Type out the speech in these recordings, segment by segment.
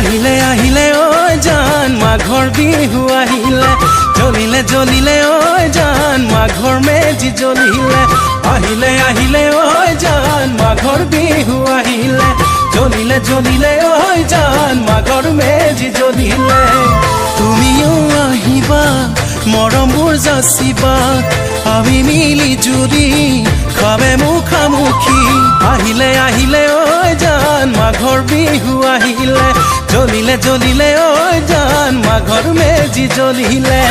আহিলে আহিলে ঐ জান মাঘৰ বিহু আহিলে জ্বলিলে জ্বলিলে ঐ জান মাঘৰ মেজি জ্বলিলে আহিলে আহিলে ঐ জান মাঘৰ বিহু আহিলে জ্বলিলে জ্বলিলে ঐ জান মাঘৰ মেজি জ্বলিলে তুমিও আহিবা মৰমবোৰ যাচিবা আমি মিলি জুলি খাবে মুখামুখি আহিলে আহিলে ঐ জান মাঘৰ বিহু আহিলে জ্বলিলে জ্বলিলে ঐ জান মাঘৰ মেজি জ্বলিলে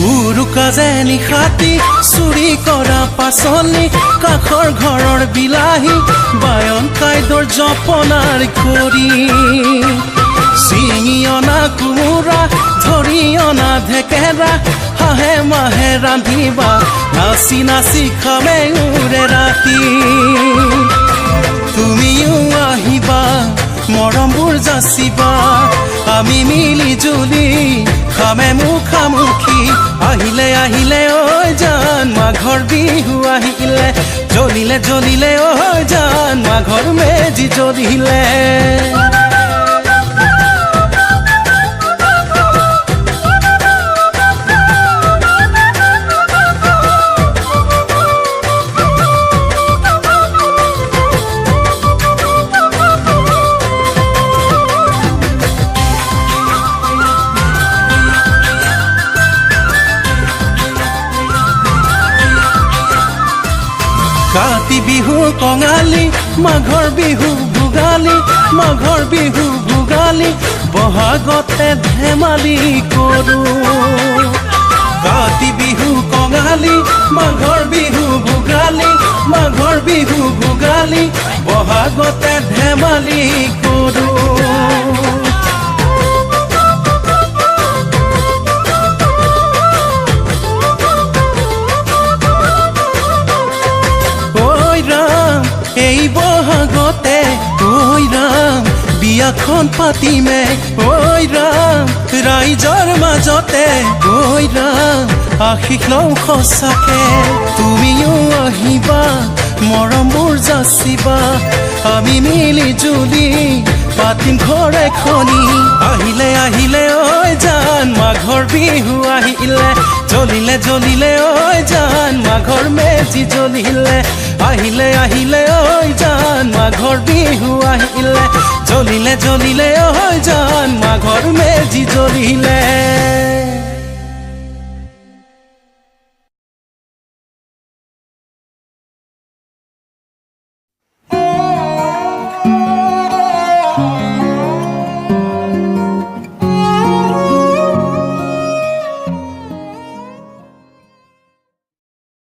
উৰুকা যে নিশাতি চুৰি কৰা পাচলি কাষৰ ঘৰৰ বিলাহী বায়ন কাইদৰ জপনাৰ খৰি চিঙি অনা কোমোৰা ধৰি অনা ঢেকেৰা হাঁহে মাহে ৰান্ধিবা নাচি নাচি খাবে উৰে ৰাতি তুমিও আহিবা মৰমবোৰ যাচিবা আমি মিলি জুলি খামে মুখামুখি আহিলে আহিলে ঐ জান মাঘৰ বিহু আহিলে জ্বলিলে জ্বলিলে ঐ জান মাঘৰ মেজি জ্বলিলে কাতি বিহু কঙালী মাঘৰ বিহু ভোগালী মাঘৰ বিহু ভোগালী বহাগতে ধেমালি কৰো কাতি বিহু কঙালী মাঘৰ বিহু ভোগালী মাঘৰ বিহু ভোগালী বহাগতে ধেমালি কৰো এই বহাগতে ঐ ৰাম বিয়াখন পাতিমে ঐ ৰাম ৰাইজৰ মাজতে ঐ ৰাম আশীষ লওঁ সঁচাকে তুমিও আহিবা মৰমবোৰ যাচিবা আমি মিলি জুলি পাতিম ঘৰ এখনি আহিলে আহিলে ঐ জান মাঘৰ বিহু আহিলে জ্বলিলে জ্বলিলে ঐ জান মাঘৰ মেজি জ্বলিলে আহিলে আহিলে ঐ জান মাঘৰ বিহু আহিলে জ্বলিলে জ্বলিলে ঐ জান মাঘৰ মেজি জ্বলিলে